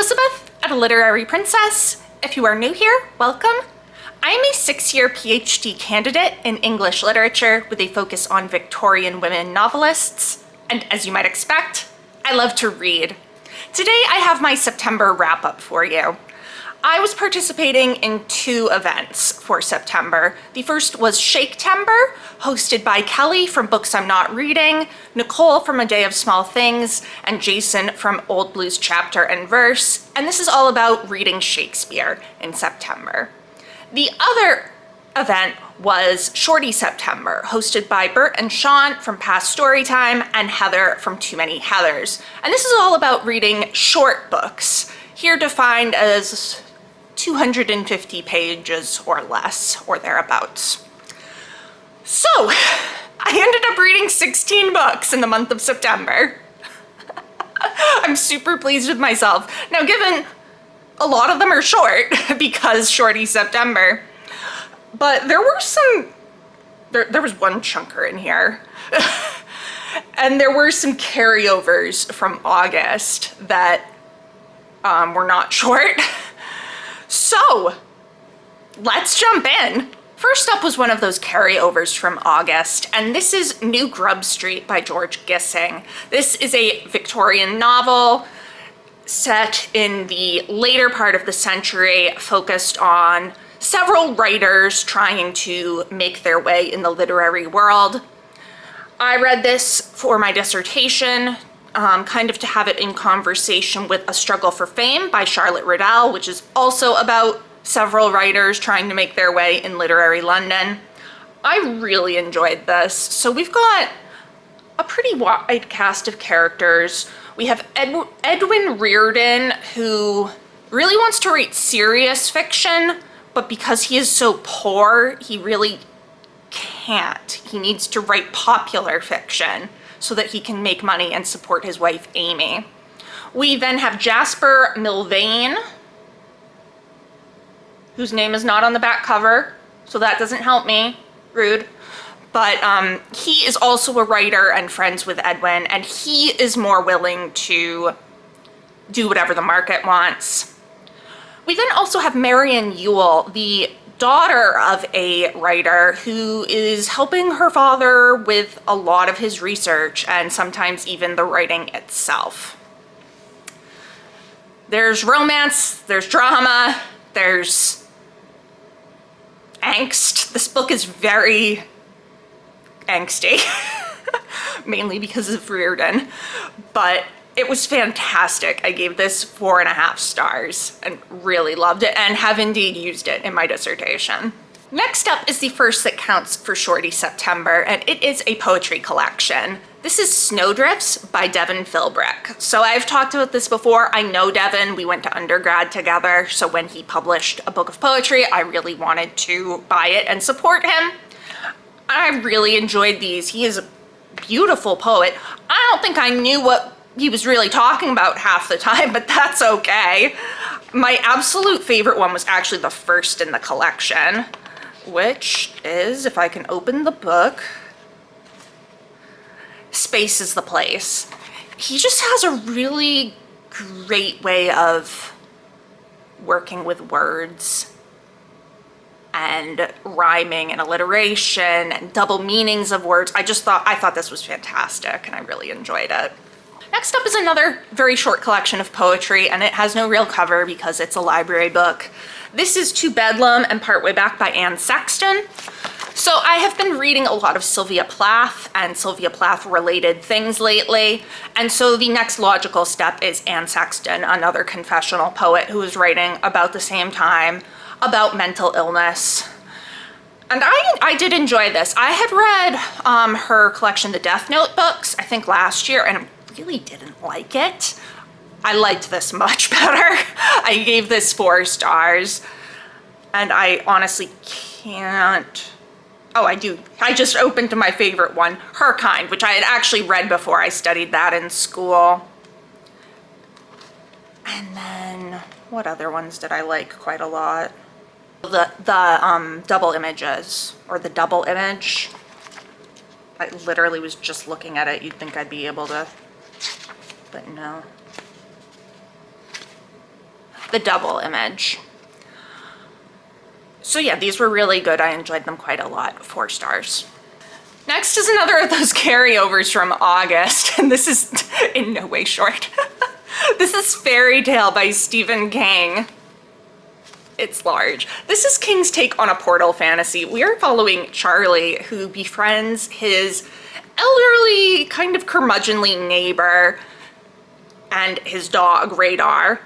Elizabeth at A Literary Princess. If you are new here, welcome. I am a 6-year PhD candidate in English literature with a focus on Victorian women novelists, and as you might expect, I love to read. Today I have my September wrap-up for you. I was participating in 2 events for September. The first was Shaketember, hosted by Kelly from Books I'm Not Reading, Nicole from A Day of Small Things, and Jason from Old Blues Chapter and Verse, and this is all about reading Shakespeare in September. The other event was Shorty September, hosted by Bert and Sean from Past Storytime and Heather from Too Many Heathers. And this is all about reading short books, here defined as 250 pages or less, or thereabouts. So, I ended up reading 16 books in the month of September. I'm super pleased with myself. Now, given a lot of them are short, because Shorty September, but there were there was one chunker in here. And there were some carryovers from August that were not short. So, let's jump in. First up was one of those carryovers from August, and this is New Grub Street by George Gissing. This is a Victorian novel set in the later part of the century, focused on several writers trying to make their way in the literary world. I read this for my dissertation, kind of to have it in conversation with A Struggle for Fame by Charlotte Riddell, which is also about several writers trying to make their way in literary London. I really enjoyed this. So we've got a pretty wide cast of characters. We have Edwin Reardon, who really wants to write serious fiction, but because he is so poor, he really can't. He needs to write popular fiction so that he can make money and support his wife, Amy. We then have Jasper Milvain, whose name is not on the back cover, so that doesn't help me. Rude. But he is also a writer and friends with Edwin, and he is more willing to do whatever the market wants. We then also have Marion Yule, the daughter of a writer who is helping her father with a lot of his research and sometimes even the writing itself. There's romance, there's drama, there's angst. This book is very angsty, mainly because of Reardon, but it was fantastic. I gave this 4.5 stars and really loved it, and have indeed used it in my dissertation. Next up is the first that counts for Shorty September, and it is a poetry collection. This is Snowdrifts by Devin Philbrick. So I've talked about this before. I know Devin, we went to undergrad together, so when he published a book of poetry, I really wanted to buy it and support him. I really enjoyed these. He is a beautiful poet. I don't think I knew what he was really talking about half the time, but that's okay. My absolute favorite one was actually the first in the collection, which is, if I can open the book, Space is the Place. He just has a really great way of working with words and rhyming and alliteration and double meanings of words. I thought this was fantastic, and I really enjoyed it. Next up is another very short collection of poetry, and it has no real cover because it's a library book. This is To Bedlam and Partway Back by Anne Sexton. So I have been reading a lot of Sylvia Plath and Sylvia Plath related things lately, and so the next logical step is Anne Sexton, another confessional poet who is writing about the same time about mental illness. And I did enjoy this. I had read her collection, The Death Note books, I think last year, and really didn't like it. I liked this much better. I gave this 4 stars, and I honestly can't. Oh, I do. I just opened to my favorite one, Her Kind, which I had actually read before I studied that in school. And then, what other ones did I like quite a lot? The double images, or the double image. I literally was just looking at it. You'd think I'd be able to, but no. the double image. So yeah, these were really good. I enjoyed them quite a lot. 4 stars. Next is another of those carryovers from August, and this is in no way short. This is Fairy Tale by Stephen King. It's large. This is King's take on a portal fantasy. We are following Charlie, who befriends his elderly, kind of curmudgeonly neighbor and his dog, Radar.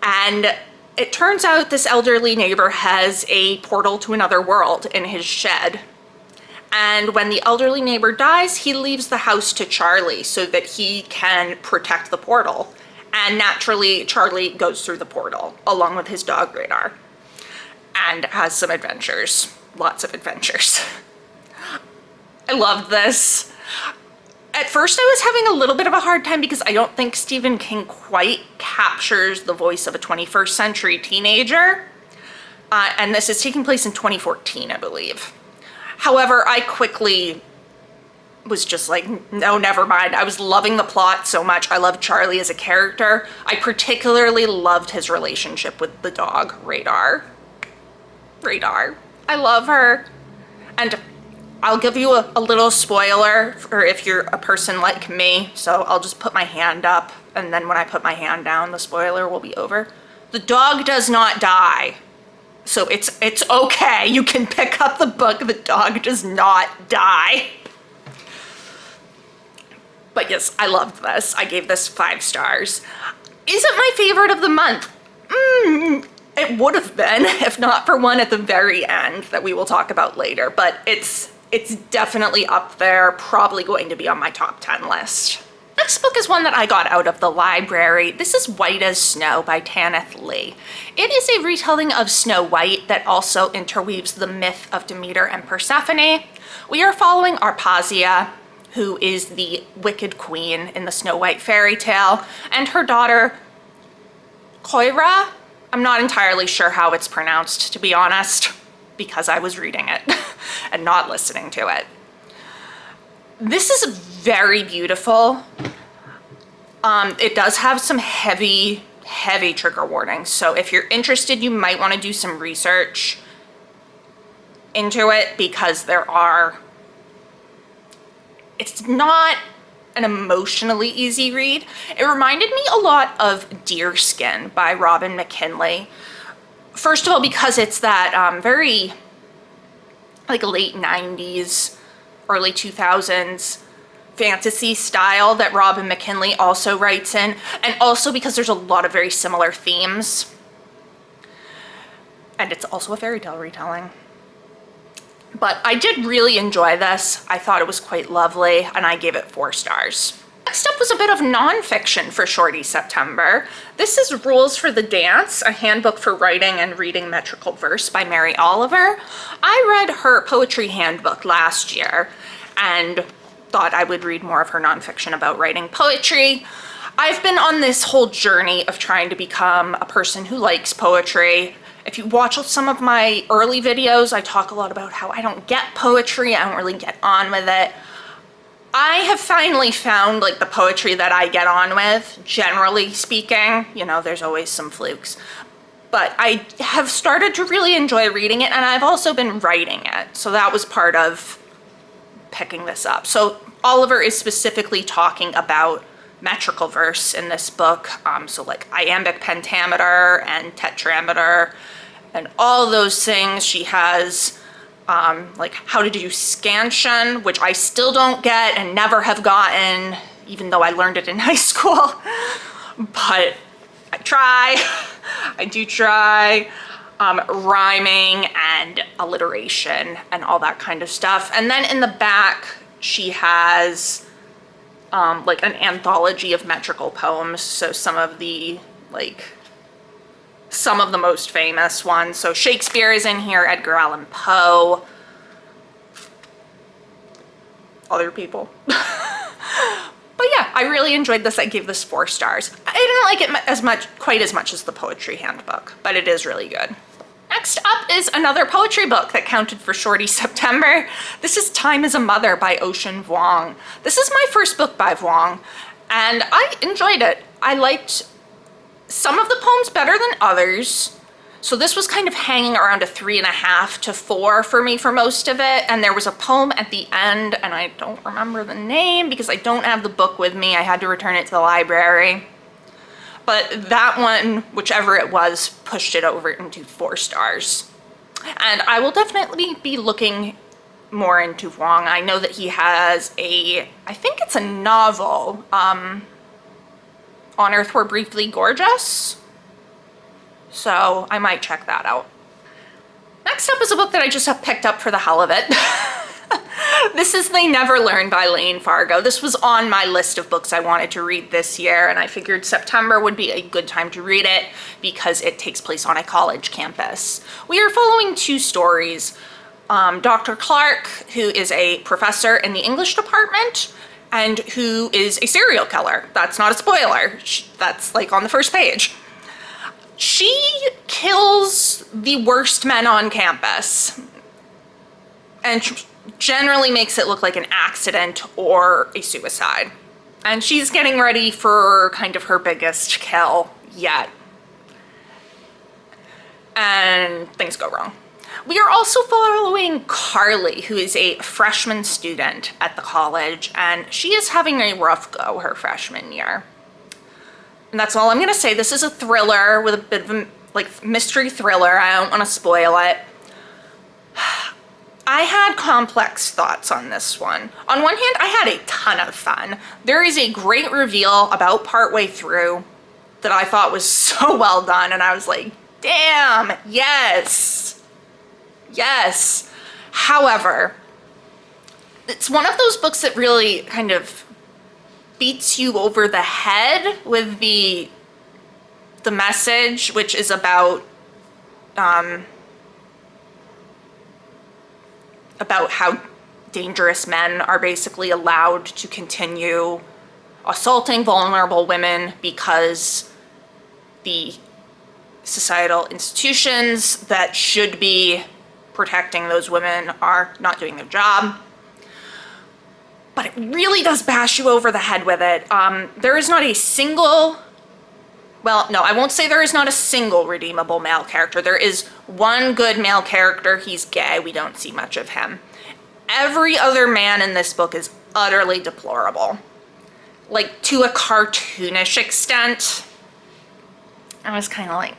And it turns out this elderly neighbor has a portal to another world in his shed. And when the elderly neighbor dies, he leaves the house to Charlie so that he can protect the portal. And naturally, Charlie goes through the portal along with his dog, Radar, and has some adventures. Lots of adventures. I loved this. At first, I was having a little bit of a hard time because I don't think Stephen King quite captures the voice of a 21st century teenager. And this is taking place in 2014, I believe. However, I quickly was just like, no, never mind. I was loving the plot so much. I loved Charlie as a character. I particularly loved his relationship with the dog, Radar. Radar. I love her. And I'll give you a little spoiler for if you're a person like me. So I'll just put my hand up, and then when I put my hand down, the spoiler will be over. The dog does not die. So it's okay. You can pick up the book. The dog does not die. But yes, I loved this. I gave this 5 stars. Is it my favorite of the month? It would have been, if not for one at the very end that we will talk about later. But it's definitely up there, probably going to be on my top 10 list. Next book is one that I got out of the library. This is White as Snow by Tanith Lee. It is a retelling of Snow White that also interweaves the myth of Demeter and Persephone. We are following Arpasia, who is the wicked queen in the Snow White fairy tale, and her daughter, Koira. I'm not entirely sure how it's pronounced, to be honest, because I was reading it and not listening to it. This is very beautiful. It does have some heavy trigger warnings. So if you're interested, you might want to do some research into it because it's not an emotionally easy read. It reminded me a lot of Deerskin by Robin McKinley. First of all, because it's that very like late 90s, early 2000s fantasy style that Robin McKinley also writes in, and also because there's a lot of very similar themes. And it's also a fairy tale retelling. But I did really enjoy this. I thought it was quite lovely, and I gave it 4 stars. Next up was a bit of nonfiction for Shorty September. This is Rules for the Dance, a handbook for writing and reading metrical verse by Mary Oliver. I read her poetry handbook last year and thought I would read more of her nonfiction about writing poetry. I've been on this whole journey of trying to become a person who likes poetry. If you watch some of my early videos, I talk a lot about how I don't get poetry, I don't really get on with it. I have finally found like the poetry that I get on with, generally speaking. You know, there's always some flukes. But I have started to really enjoy reading it, and I've also been writing it. So that was part of picking this up. So Oliver is specifically talking about metrical verse in this book. So like iambic pentameter and tetrameter and all those things. She has like how to do scansion, which I still don't get and never have gotten, even though I learned it in high school. But I try, I do try. Rhyming and alliteration and all that kind of stuff. And then in the back, she has like an anthology of metrical poems. So some of the most famous ones. So Shakespeare is in here, Edgar Allan Poe, other people. But yeah, I really enjoyed this. I gave this 4 stars. I didn't like it quite as much as the poetry handbook, but it is really good. Next up is another poetry book that counted for Shorty September. This is Time is a Mother by Ocean Vuong. This is my first book by Vuong, and I enjoyed it. I liked some of the poems better than others. So this was kind of hanging around a 3.5 to 4 for me for most of it. And there was a poem at the end, and I don't remember the name because I don't have the book with me. I had to return it to the library. But that one, whichever it was, pushed it over into 4 stars. And I will definitely be looking more into Wong. I know that he has I think it's a novel, On Earth We're Briefly Gorgeous. So I might check that out. Next up is a book that I just have picked up for the hell of it. This is They Never Learn by Lane Fargo. This was on my list of books I wanted to read this year, and I figured September would be a good time to read it because it takes place on a college campus. We are following 2 stories. Dr. Clark, who is a professor in the English department and who is a serial killer. That's not a spoiler. That's like on the first page. She kills the worst men on campus and generally makes it look like an accident or a suicide. And she's getting ready for kind of her biggest kill yet. And things go wrong. We are also following Carly, who is a freshman student at the college, and she is having a rough go her freshman year. And that's all I'm gonna say. This is a thriller with a bit of a mystery thriller. I don't want to spoil it. I had complex thoughts on this one. On one hand, I had a ton of fun. There is a great reveal about partway through that I thought was so well done, and I was like, damn, yes, yes. However, it's one of those books that really kind of beats you over the head with the message, which is about how dangerous men are basically allowed to continue assaulting vulnerable women because the societal institutions that should be protecting those women are not doing their job. But it really does bash you over the head with it. There is not a single, well, no, I won't say there is not a single redeemable male character. There is one good male character. He's gay. We don't see much of him. Every other man in this book is utterly deplorable, like to a cartoonish extent. I was kind of like,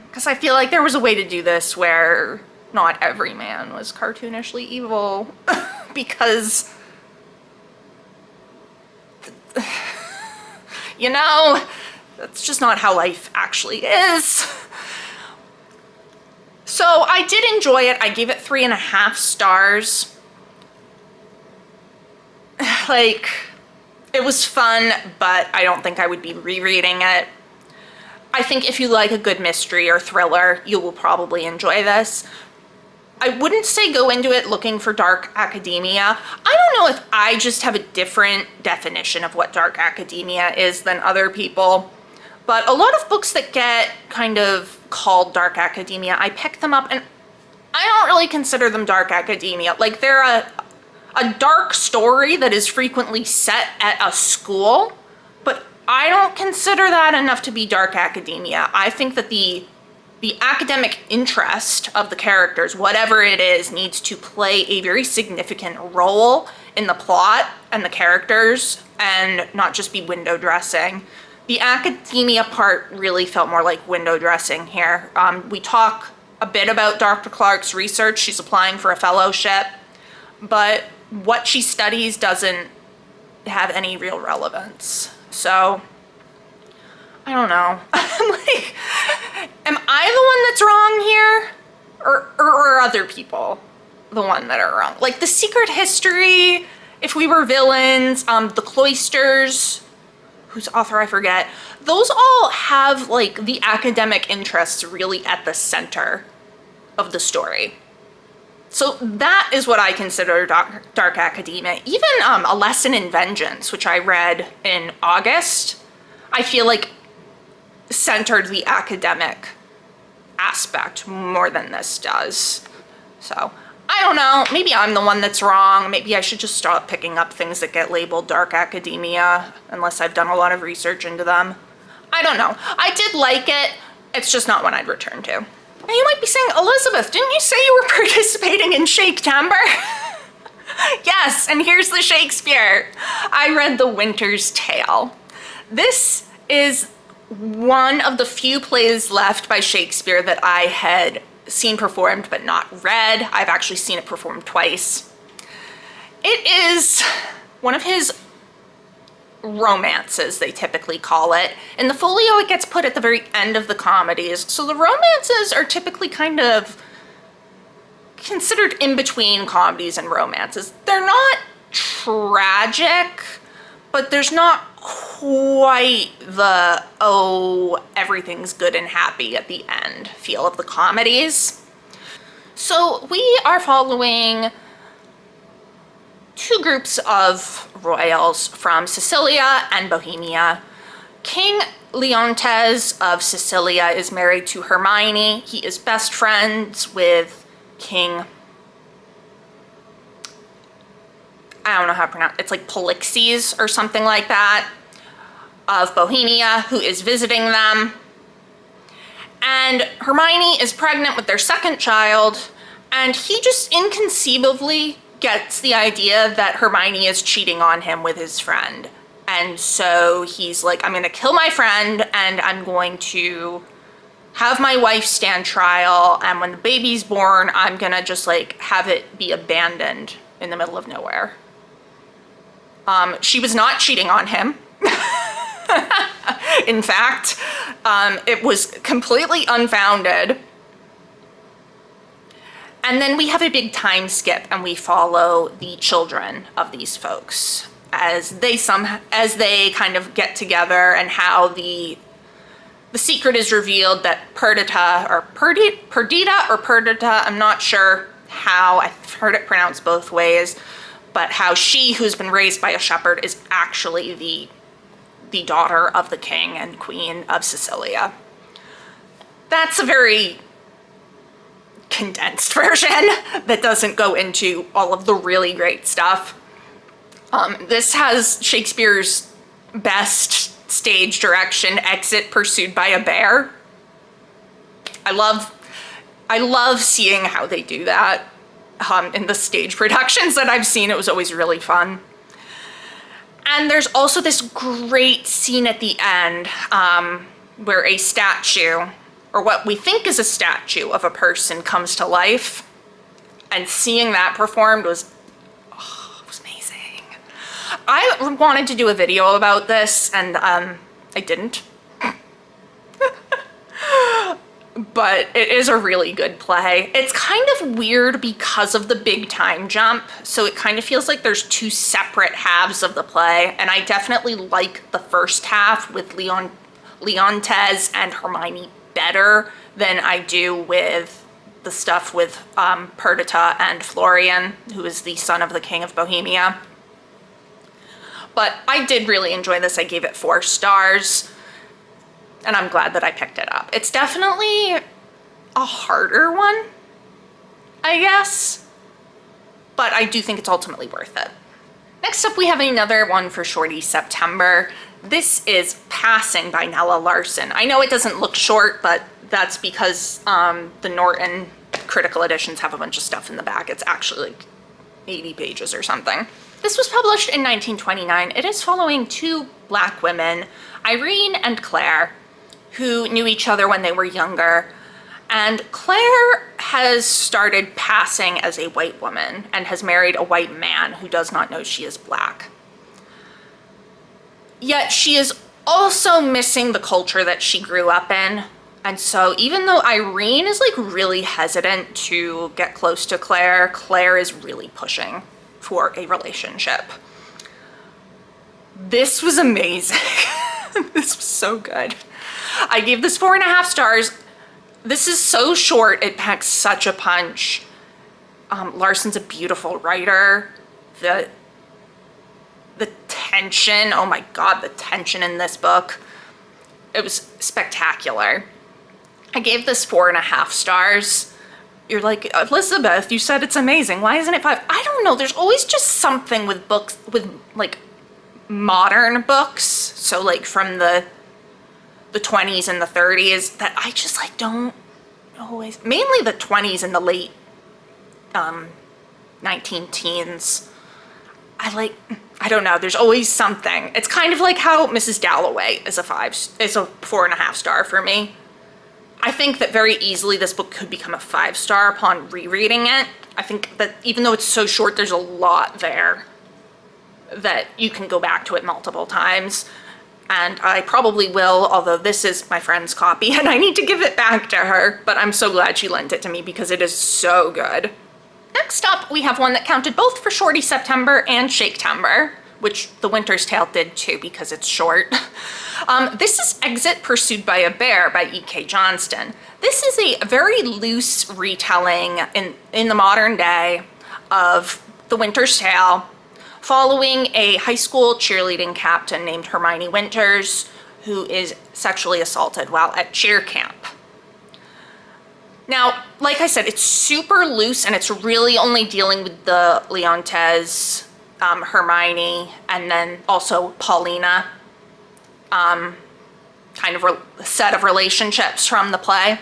because I feel like there was a way to do this where not every man was cartoonishly evil, because, you know, that's just not how life actually is. So I did enjoy it. I gave it 3.5 stars. Like, it was fun, but I don't think I would be rereading it. I think if you like a good mystery or thriller, you will probably enjoy this. I wouldn't say go into it looking for dark academia. I don't know if I just have a different definition of what dark academia is than other people, but a lot of books that get kind of called dark academia, I pick them up and I don't really consider them dark academia. Like, they're a dark story that is frequently set at a school, but I don't consider that enough to be dark academia. I think that the academic interest of the characters, whatever it is, needs to play a very significant role in the plot and the characters and not just be window dressing. The academia part really felt more like window dressing here. We talk a bit about Dr. Clark's research. She's applying for a fellowship, but what she studies doesn't have any real relevance. So, I don't know. I'm like, am I the one that's wrong here? Or are other people the one that are wrong? Like, the secret history, if we were villains, the cloisters, whose author I forget, those all have, like, the academic interests really at the center of the story. So that is what I consider dark academia. Even A Lesson in Vengeance, which I read in August, I feel like centered the academic aspect more than this does. So I don't know, maybe I'm the one that's wrong. Maybe I should just stop picking up things that get labeled dark academia unless I've done a lot of research into them. I don't know. I did like it. It's just not one I'd return to. Now you might be saying, Elizabeth, didn't you say you were participating in shaketember? Yes, and here's the Shakespeare. I read The Winter's Tale. This is one of the few plays left by Shakespeare that I had seen performed but not read. I've actually seen it performed twice. It is one of his romances, they typically call it. In the folio, it gets put at the very end of the comedies. So the romances are typically kind of considered in between comedies and romances. They're not tragic, but there's not quite the, oh, everything's good and happy at the end feel of the comedies. So we are following two groups of royals from Sicilia and Bohemia. King Leontes of Sicilia is married to Hermione. He is best friends with King, I don't know how to pronounce it, it's like Polixes or something like that, of Bohemia, who is visiting them. And Hermione is pregnant with their second child, and he just inconceivably gets the idea that Hermione is cheating on him with his friend. And so he's like, I'm gonna kill my friend and I'm going to have my wife stand trial, and when the baby's born, I'm gonna just like have it be abandoned in the middle of nowhere. She was not cheating on him. In fact, it was completely unfounded. And then we have a big time skip and we follow the children of these folks as they kind of get together, and how the secret is revealed that Perdita, I'm not sure how, I've heard it pronounced both ways, but how she, who's been raised by a shepherd, is actually the daughter of the king and queen of Sicilia. That's a very condensed version that doesn't go into all of the really great stuff. This has Shakespeare's best stage direction exit pursued by a bear. I love seeing how they do that in the stage productions that I've seen. It was always really fun. And there's also this great scene at the end where a statue, or what we think is a statue of a person, comes to life. And seeing that performed was amazing. I wanted to do a video about this, and I didn't. But it is a really good play. It's kind of weird because of the big time jump, so it kind of feels like there's two separate halves of the play, and I definitely like the first half with Leontes and Hermione better than I do with the stuff with Perdita and Florian, who is the son of the King of Bohemia. But I did really enjoy this. I gave it 4 stars. And I'm glad that I picked it up. It's definitely a harder one, I guess, but I do think it's ultimately worth it. Next up, we have another one for Shorty September. This is Passing by Nella Larson. I know it doesn't look short, but that's because the Norton critical editions have a bunch of stuff in the back. It's actually like 80 pages or something. This was published in 1929. It is following 2 Black women, Irene and Claire, who knew each other when they were younger. And Claire has started passing as a white woman and has married a white man who does not know she is Black. Yet she is also missing the culture that she grew up in. And so even though Irene is like really hesitant to get close to Claire, Claire is really pushing for a relationship. This was amazing. This was so good. I gave this 4.5 stars. This is so short, it packs such a punch. Larson's a beautiful writer. The tension, oh my God, the tension in this book. It was spectacular. I gave this 4.5 stars. you're like, Elizabeth, you said it's amazing. Why isn't it 5? I don't know. There's always just something with books, with like modern books. So like from the 20s and the 30s that I just like don't always, mainly the 20s and the late 19 teens. I don't know. There's always something. It's kind of like how Mrs. Dalloway is a 4.5 star for me. I think that very easily this book could become a 5-star upon rereading it. I think that even though it's so short, there's a lot there that you can go back to it multiple times. And I probably will, although this is my friend's copy and I need to give it back to her, but I'm so glad she lent it to me because it is so good. Next up, we have one that counted both for Shorty September and Shaketember, which The Winter's Tale did too because it's short. This is Exit Pursued by a Bear by E.K. Johnston. This is a very loose retelling in the modern day of The Winter's Tale, following a high school cheerleading captain named Hermione Winters, who is sexually assaulted while at cheer camp. Now, like I said, it's super loose and it's really only dealing with the Leontes, Hermione, and then also Paulina kind of set of relationships from the play.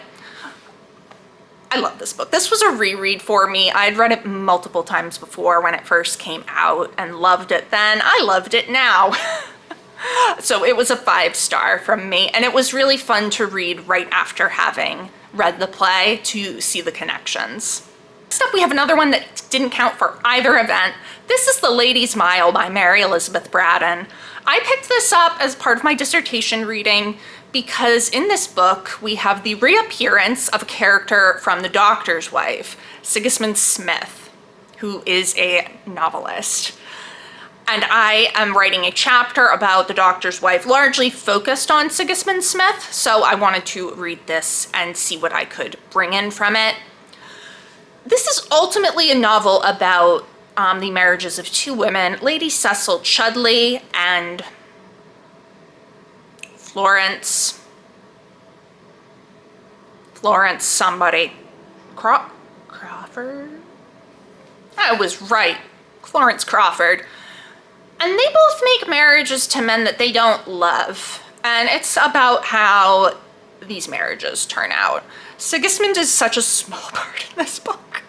I love this book. This was a reread for me. I'd read it multiple times before when it first came out and loved it then. I loved it now. So it was a 5-star from me, and it was really fun to read right after having read the play to see the connections. Next up, we have another one that didn't count for either event. This is The Lady's Mile by Mary Elizabeth Braddon. I picked this up as part of my dissertation reading because in this book, we have the reappearance of a character from The Doctor's Wife, Sigismund Smith, who is a novelist. And I am writing a chapter about The Doctor's Wife, largely focused on Sigismund Smith, so I wanted to read this and see what I could bring in from it. This is ultimately a novel about the marriages of two women, Lady Cecil Chudley and Florence somebody. Crawford? I was right. Florence Crawford. And they both make marriages to men that they don't love. And it's about how these marriages turn out. Sigismund is such a small part in this book.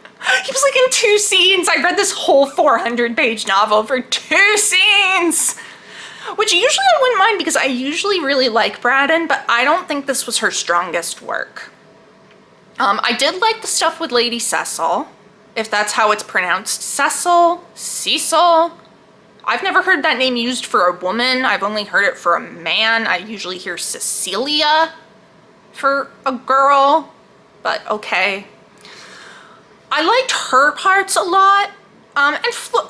He was like in 2 scenes. I read this whole 400-page novel for 2 scenes. Which usually I wouldn't mind because I usually really like Braddon, but I don't think this was her strongest work. I did like the stuff with Lady Cecil, if that's how it's pronounced. Cecil. I've never heard that name used for a woman. I've only heard it for a man. I usually hear Cecilia for a girl, but okay. I liked her parts a lot. And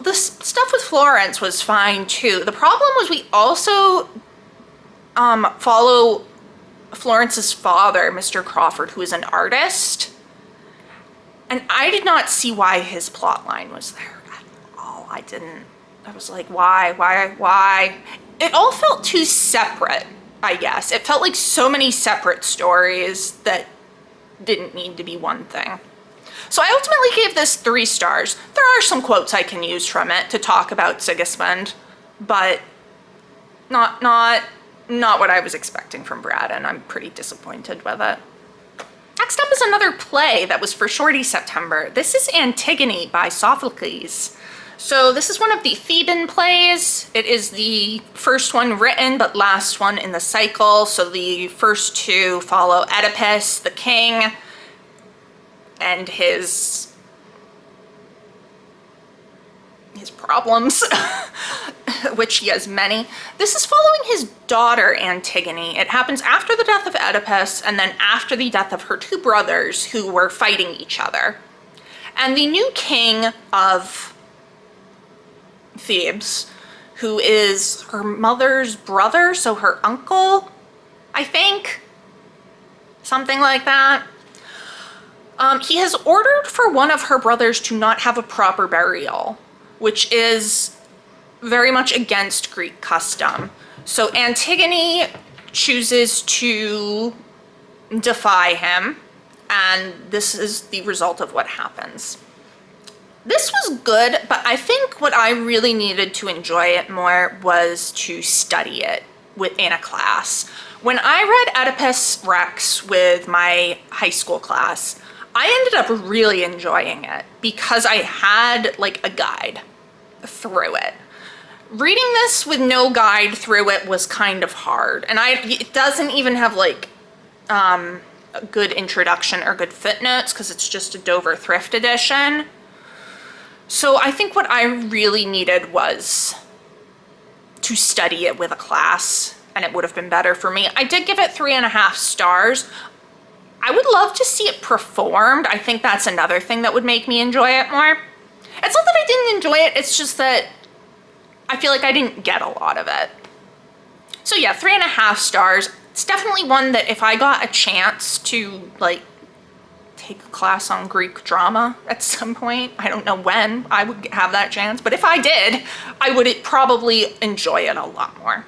the stuff with Florence was fine too. The problem was we also follow Florence's father, Mr. Crawford, who is an artist. And I did not see why his plot line was there at all. I was like, why? It all felt too separate, I guess. It felt like so many separate stories that didn't need to be one thing. So I ultimately gave this 3 stars. There are some quotes I can use from it to talk about Sigismund, but not what I was expecting from Braddon. I'm pretty disappointed with it. Next up is another play that was for Shorty September. This is Antigone by Sophocles. So this is one of the Theban plays. It is the first one written, but last one in the cycle. So the first 2 follow Oedipus, the king, and his problems, which he has many. This is following his daughter, Antigone. It happens after the death of Oedipus and then after the death of her 2 brothers who were fighting each other. And the new king of Thebes, who is her mother's brother, so her uncle, I think, something like that. He has ordered for one of her brothers to not have a proper burial, which is very much against Greek custom. So Antigone chooses to defy him and this is the result of what happens. This was good, but I think what I really needed to enjoy it more was to study it within a class. When I read Oedipus Rex with my high school class, I ended up really enjoying it because I had like a guide through it. Reading this with no guide through it was kind of hard, and it doesn't even have like a good introduction or good footnotes because it's just a Dover thrift edition. So I think what I really needed was to study it with a class, and it would have been better for me. I did give it 3.5 stars. I would love to see it performed. I think that's another thing that would make me enjoy it more. It's not that I didn't enjoy it, it's just that I feel like I didn't get a lot of it. So yeah, 3.5 stars. It's definitely one that if I got a chance to like take a class on Greek drama at some point, I don't know when I would have that chance, but if I did, I would probably enjoy it a lot more.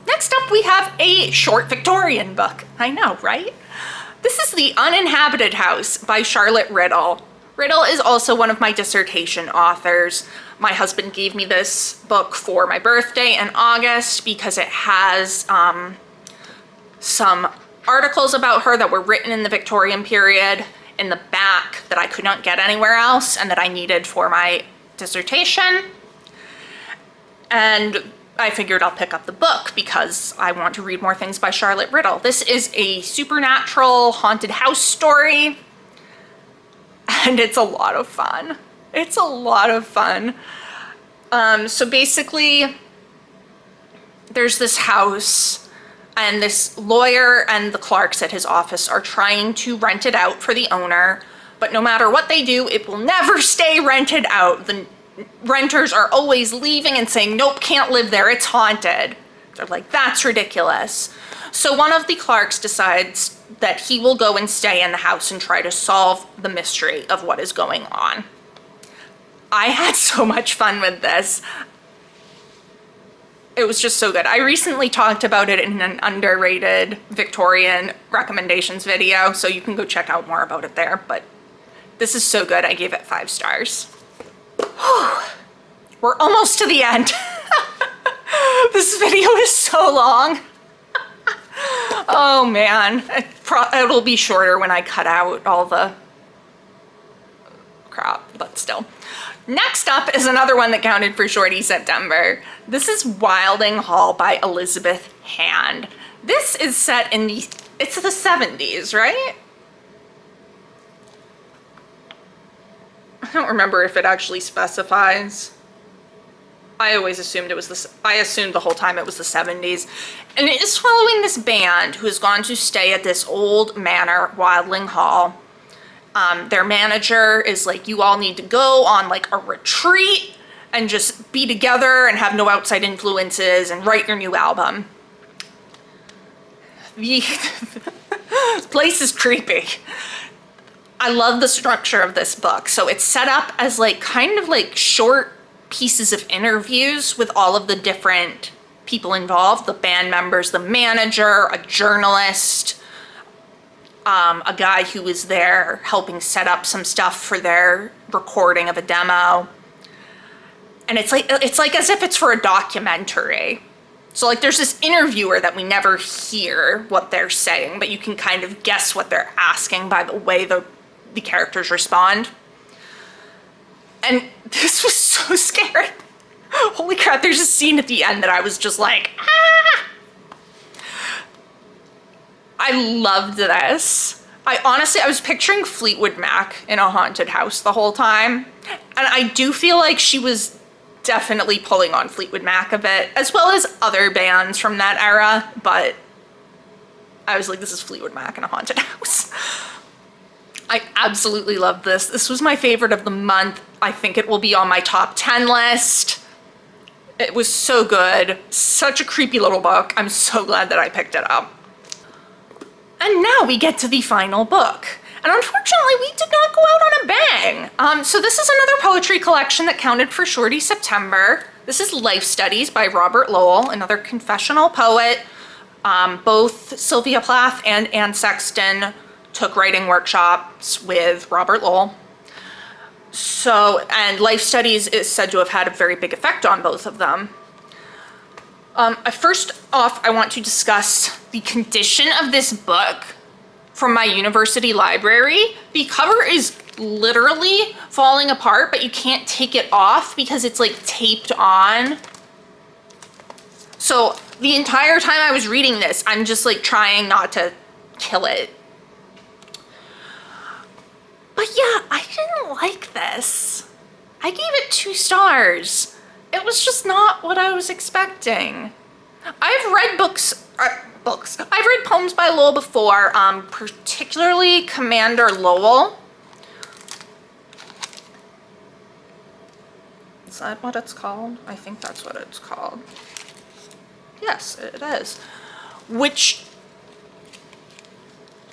Next up, we have a short Victorian book. I know, right? This is The Uninhabited House by Charlotte Riddle. Riddle is also one of my dissertation authors. My husband gave me this book for my birthday in August because it has some articles about her that were written in the Victorian period in the back that I could not get anywhere else and that I needed for my dissertation. And I figured I'll pick up the book because I want to read more things by Charlotte Riddle. This is a supernatural haunted house story, and it's a lot of fun. It's a lot of fun. So basically, there's this house, and this lawyer and the clerks at his office are trying to rent it out for the owner, but no matter what they do, it will never stay rented out. The renters are always leaving and saying, nope, can't live there, it's haunted. They're like, that's ridiculous. So one of the clerks decides that he will go and stay in the house and try to solve the mystery of what is going on. I had so much fun with this. It was just so good. I recently talked about it in an underrated Victorian recommendations video, so you can go check out more about it there, but this is so good. I gave it 5 stars. We're almost to the end. This video is so long. Oh man, it'll be shorter when I cut out all the crap, but still. Next up is another one that counted for Shorty September. This is Wylding Hall by Elizabeth Hand. This is set in it's the 70s, right? I don't remember if it actually specifies. I always assumed it was I assumed the whole time it was the 70s. And it is following this band who has gone to stay at this old manor, Wylding Hall. Their manager is like, you all need to go on like a retreat and just be together and have no outside influences and write your new album. The place is creepy. I love the structure of this book. So it's set up as like kind of like short pieces of interviews with all of the different people involved, the band members, the manager, a journalist, a guy who was there helping set up some stuff for their recording of a demo. And it's like as if it's for a documentary. So like there's this interviewer that we never hear what they're saying, but you can kind of guess what they're asking by the way the characters respond. And this was so scary. Holy crap, there's a scene at the end that I was just like, ah! I loved this. I was picturing Fleetwood Mac in a haunted house the whole time. And I do feel like she was definitely pulling on Fleetwood Mac a bit, as well as other bands from that era, but I was like, this is Fleetwood Mac in a haunted house. I absolutely loved this. This was my favorite of the month. I think it will be on my top 10 list. It was so good. Such a creepy little book. I'm so glad that I picked it up. And now we get to the final book. And unfortunately, we did not go out on a bang. So this is another poetry collection that counted for Shorty September. This is Life Studies by Robert Lowell, another confessional poet. Both Sylvia Plath and Anne Sexton took writing workshops with Robert Lowell. So, and life studies is said to have had a very big effect on both of them. First off, I want to discuss the condition of this book from my university library. The cover is literally falling apart, but you can't take it off because it's like taped on. So the entire time I was reading this, I'm just like trying not to kill it. But yeah, I didn't like this. I gave it 2 stars. It was just not what I was expecting. I've read I've read poems by Lowell before, particularly Commander Lowell. Is that what it's called? I think that's what it's called. Yes, it is. Which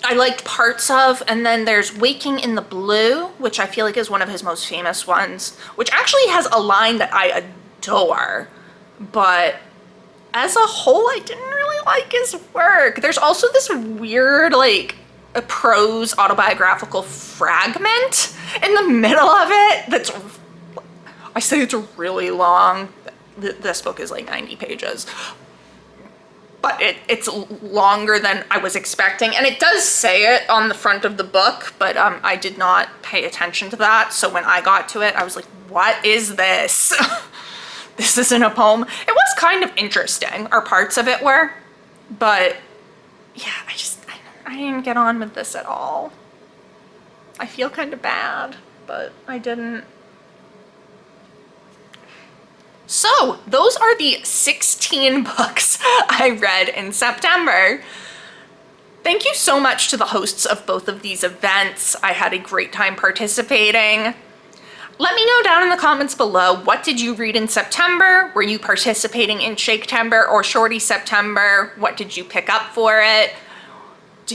I liked parts of, and then there's Waking in the Blue, which I feel like is one of his most famous ones, which actually has a line that I adore, but as a whole, I didn't really like his work. There's also this weird, like, a prose autobiographical fragment in the middle of it that's, I say it's really long. This book is like 90 pages. But it's longer than I was expecting, and it does say it on the front of the book, but I did not pay attention to that. So when I got to it, I was like, what is this? This isn't a poem. It was kind of interesting, or parts of it were, but yeah, I didn't get on with this at all. I feel kind of bad, but I didn't. So those are the 16 books I read in September. Thank you so much to the hosts of both of these events. I had a great time participating. Let me know down in the comments below, what did you read in September? Were you participating in Shaketember or Shortyseptember? What did you pick up for it?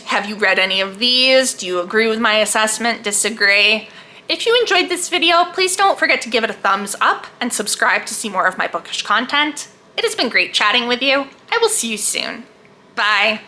Have you read any of these? Do you agree with my assessment? Disagree? If you enjoyed this video, please don't forget to give it a thumbs up and subscribe to see more of my bookish content. It has been great chatting with you. I will see you soon. Bye.